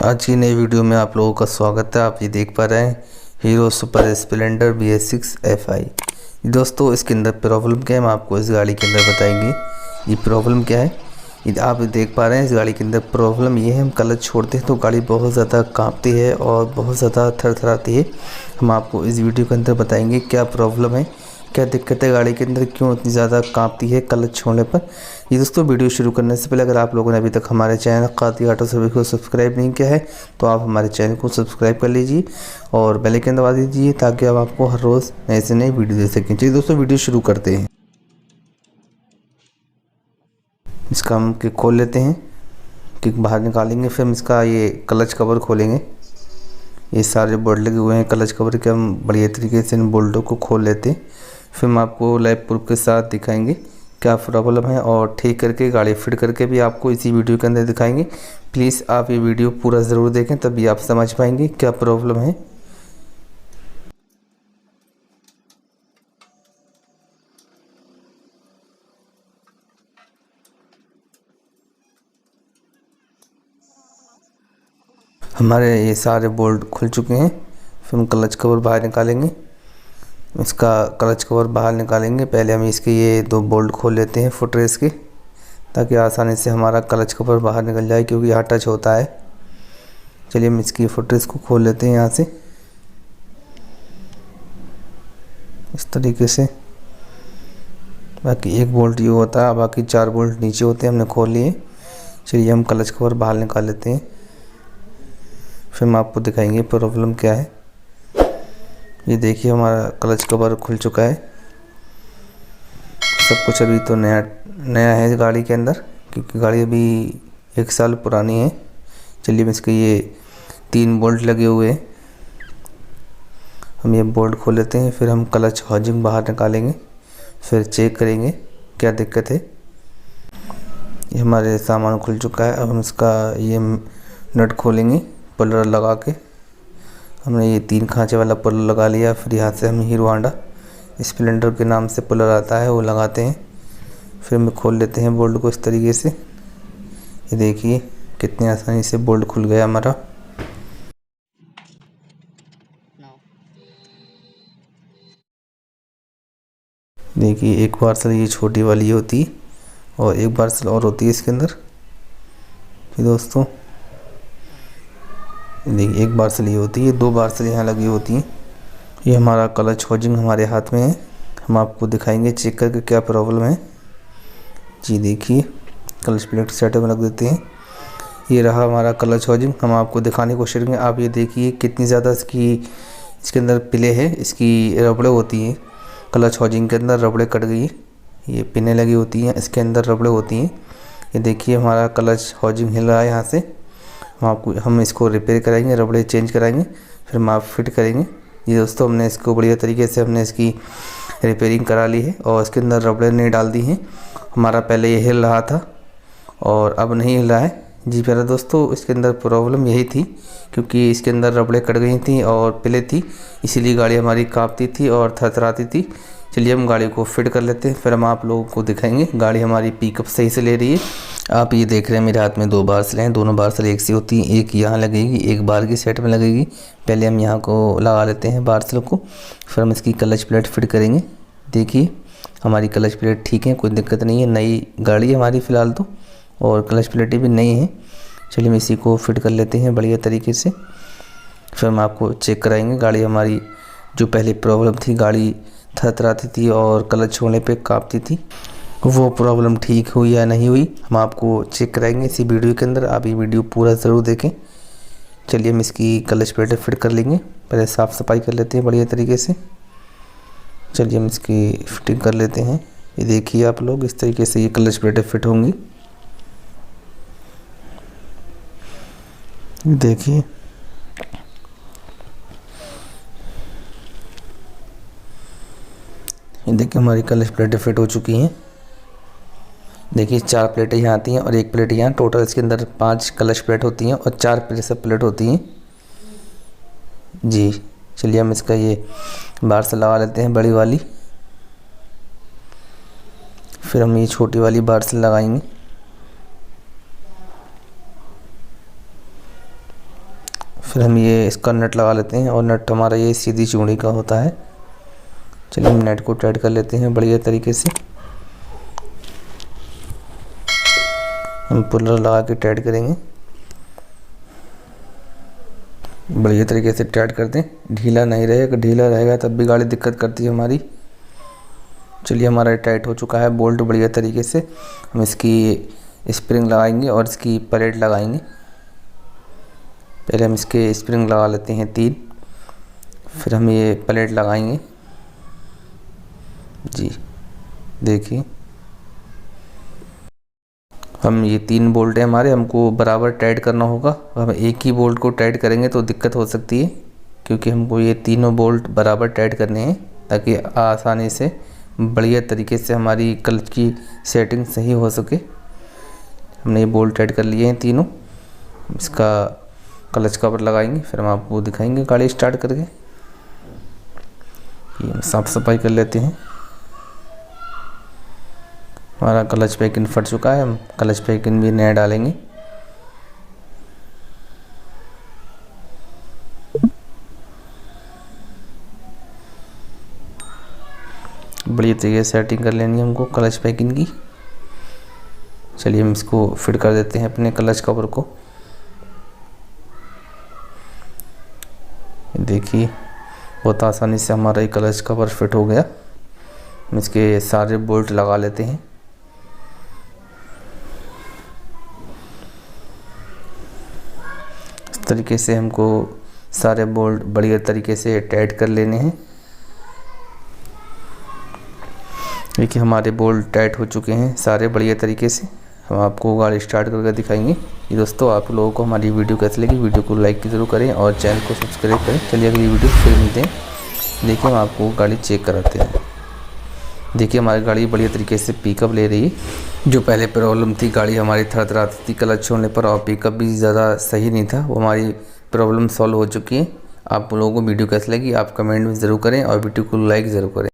आज की नई वीडियो में आप लोगों का स्वागत है। आप ये देख पा रहे हैं hero super Splendor BS6 FI। दोस्तों इसके अंदर प्रॉब्लम क्या है, हम आपको इस गाड़ी के अंदर बताएंगे। ये प्रॉब्लम क्या है, ये आप देख पा रहे हैं। इस गाड़ी के अंदर प्रॉब्लम ये है, हम क्लच छोड़ते हैं तो गाड़ी बहुत ज़्यादा कांपती है और बहुत ज़्यादा थरथराती है। हम आपको इस वीडियो के अंदर बताएंगे क्या प्रॉब्लम है, क्या दिक्कत है गाड़ी के अंदर, क्यों इतनी ज़्यादा कांपती है क्लच छोड़ने पर। ये दोस्तों वीडियो शुरू करने से पहले अगर आप लोगों ने अभी तक हमारे चैनल काती ऑटो सर्विस को सब्सक्राइब नहीं किया है तो आप हमारे चैनल को सब्सक्राइब कर लीजिए और बेल आइकन दबा दीजिए ताकि हम आपको हर रोज़ नए से नए वीडियो दे सकें। चलिए दोस्तों वीडियो शुरू करते हैं। इसका हम किक खोल लेते हैं, किक बाहर निकालेंगे, फिर हम इसका ये क्लच कवर खोलेंगे। ये सारे बोल्ट लगे हुए हैं क्लच कवर के, हम बढ़िया तरीके से इन बोल्टों को खोल लेते हैं। फिर हम आपको लाइव प्रूफ के साथ दिखाएंगे क्या प्रॉब्लम है और ठीक करके गाड़ी फिट करके भी आपको इसी वीडियो के अंदर दिखाएंगे। प्लीज़ आप ये वीडियो पूरा ज़रूर देखें तभी आप समझ पाएंगे क्या प्रॉब्लम है। हमारे ये सारे बोल्ट खुल चुके हैं। फिर हम क्लच कवर बाहर निकालेंगे, इसका क्लच कवर बाहर निकालेंगे। पहले हम इसके ये दो बोल्ट खोल लेते हैं फुटरेस के, ताकि आसानी से हमारा क्लच कवर बाहर निकल जाए क्योंकि यहाँ टच होता है। चलिए हम इसकी फुटरेस को खोल लेते हैं यहाँ से इस तरीके से। बाकी एक बोल्ट ये होता है, बाकी 4 बोल्ट नीचे होते हैं, हमने खोल लिए। चलिए हम क्लच कवर बाहर निकाल लेते हैं, फिर हम आपको दिखाएंगे प्रॉब्लम क्या है। ये देखिए हमारा क्लच कवर खुल चुका है। सब कुछ अभी तो नया है इस गाड़ी के अंदर, क्योंकि गाड़ी अभी 1 साल पुरानी है। चलिए हम इसके ये 3 बोल्ट लगे हुए हैं, हम ये बोल्ट खोल लेते हैं। फिर हम क्लच हाउसिंग बाहर निकालेंगे, फिर चेक करेंगे क्या दिक्कत है। ये हमारे सामान खुल चुका है। अब हम इसका ये नट खोलेंगे पुलर लगा के। हमने ये 3 खांचे वाला पुलर लगा लिया। फिर यहाँ से हम हीरो होंडा स्प्लेंडर के नाम से पुलर आता है वो लगाते हैं। फिर हम खोल लेते हैं बोल्ट को इस तरीके से। ये देखिए कितनी आसानी से बोल्ट खुल गया हमारा। देखिए एक पार्सल ये छोटी वाली होती है और एक पार्सल और होती है इसके अंदर। ये दोस्तों देखिए एक पार्सल ये होती है, 2 पार्सल यहाँ लगी होती हैं। ये हमारा क्लच हाउसिंग हमारे हाथ में है, हम आपको दिखाएंगे चेक करके क्या प्रॉब्लम है। जी देखिए क्लच प्लेट सेट में रख देते हैं। ये रहा हमारा क्लच हाउसिंग, हम आपको दिखाने की कोशिश करेंगे। आप ये देखिए कितनी ज़्यादा इसके अंदर पिले है, इसकी रबड़े होती हैं क्लच हाउसिंग के अंदर, रबड़े कट गई, ये पिने लगी होती हैं, इसके अंदर रबड़े होती हैं। ये देखिए हमारा क्लच हाउसिंग हिल रहा है यहाँ से। हम इसको रिपेयर कराएंगे, रबड़े चेंज कराएंगे, फिर हम आप फिट करेंगे। ये दोस्तों हमने इसको बढ़िया तरीके से हमने इसकी रिपेयरिंग करा ली है और इसके अंदर रबड़े नहीं डाल दी हैं। हमारा पहले ये हिल रहा था और अब नहीं हिल रहा है। जी प्यारे दोस्तों इसके अंदर प्रॉब्लम यही थी, क्योंकि इसके अंदर रबड़े कट गई थी और पिले थी, इसीलिए गाड़ी हमारी कांपती थी और थरथराती थी। चलिए हम गाड़ी को फिट कर लेते हैं, फिर हम आप लोगों को दिखाएंगे। गाड़ी हमारी पिकअप सही से ले रही है। आप ये देख रहे हैं मेरे हाथ में 2 बार्सल हैं, दोनों बार्सल एक सी होती हैं, एक यहाँ लगेगी एक बाहर की सेट में लगेगी। पहले हम यहाँ को लगा लेते हैं बार्सल को, फिर हम इसकी क्लच प्लेट फिट करेंगे। देखिए हमारी क्लच प्लेट ठीक है, कोई दिक्कत नहीं है, नई गाड़ी है हमारी फ़िलहाल तो, और क्लच प्लेटें भी नई हैं। चलिए हम इसी को फिट कर लेते हैं बढ़िया तरीके से, फिर हम आपको चेक कराएंगे। गाड़ी हमारी जो पहले प्रॉब्लम थी, गाड़ी थरथराती थी और क्लच छोड़ने पे कांपती थी, वो प्रॉब्लम ठीक हुई या नहीं हुई हम आपको चेक कराएंगे इसी वीडियो के अंदर। आप ये वीडियो पूरा ज़रूर देखें। चलिए हम इसकी क्लच प्लेटें फिट कर लेंगे, पहले साफ़ सफाई कर लेते हैं बढ़िया तरीके से। चलिए हम इसकी फिटिंग कर लेते हैं। ये देखिए आप लोग इस तरीके से ये क्लच प्लेटें फिट होंगी। देखिए हमारी क्लच प्लेटें फिट हो चुकी हैं। देखिए 4 प्लेटें यहाँ आती हैं और 1 प्लेट यहाँ, टोटल इसके अंदर 5 क्लच प्लेट होती हैं और 4 प्रेशर प्लेट होती हैं। जी चलिए हम इसका ये बार्सल लगा लेते हैं बड़ी वाली, फिर हम ये छोटी वाली बार्सल लगाएंगे। फिर हम ये इसका नट लगा लेते हैं और नट हमारा ये सीधी चूड़ी का होता है। चलिए हम नट को टाइट कर लेते हैं बढ़िया तरीके से। हम पुलर लगा के टाइट करेंगे, बढ़िया तरीके से टाइट कर दें, ढीला नहीं रहेगा, ढीला रहेगा तब भी गाड़ी दिक्कत करती है हमारी। चलिए हमारा टाइट हो चुका है बोल्ट बढ़िया तरीके से। हम इसकी स्प्रिंग लगाएंगे और इसकी प्लेट लगाएंगे। पहले हम इसके स्प्रिंग लगा लेते हैं 3, फिर हम ये प्लेट लगाएंगे। जी देखिए, हम ये 3 बोल्ट है हमारे, हमको बराबर टाइट करना होगा। हम एक ही बोल्ट को टाइट करेंगे तो दिक्कत हो सकती है, क्योंकि हमको ये तीनों बोल्ट बराबर टाइट करने हैं ताकि आसानी से बढ़िया तरीके से हमारी क्लच की सेटिंग सही हो सके। हमने ये बोल्ट टाइट कर लिए हैं तीनों। इसका क्लच कवर लगाएंगे, फिर हम आपको दिखाएंगे गाड़ी स्टार्ट करके। ये हम साफ़ सफाई कर लेते हैं। हमारा क्लच पैकिंग फट चुका है, हम क्लच पैकिंग भी नया डालेंगे। बढ़िया तरीके से सेटिंग कर लेनी है हमको क्लच पैकिंग की। चलिए हम इसको फिट कर देते हैं अपने क्लच कवर को। देखिए बहुत आसानी से हमारा ये क्लच कवर फिट हो गया। हम इसके सारे बोल्ट लगा लेते हैं। इस तरीके से हमको सारे बोल्ट बढ़िया तरीके से टाइट कर लेने हैं। देखिए हमारे बोल्ट टाइट हो चुके हैं सारे बढ़िया तरीके से। हम आपको गाड़ी स्टार्ट करके दिखाएंगे। ये दोस्तों, आप लोगों को हमारी वीडियो कैसी लगी, वीडियो को लाइक ज़रूर करें और चैनल को सब्सक्राइब करें। चलिए अगली वीडियो फिर मिलते हैं। देखिए हम आपको गाड़ी चेक कराते हैं। देखिए हमारी गाड़ी बढ़िया तरीके से पिकअप ले रही है। जो पहले प्रॉब्लम थी, गाड़ी हमारी थरथराती थी क्लच छोड़ने पर और पिकअप भी ज़्यादा सही नहीं था, वो हमारी प्रॉब्लम सॉल्व हो चुकी है। आप लोगों को वीडियो कैसी लगी आप कमेंट में ज़रूर करें और वीडियो को लाइक ज़रूर करें।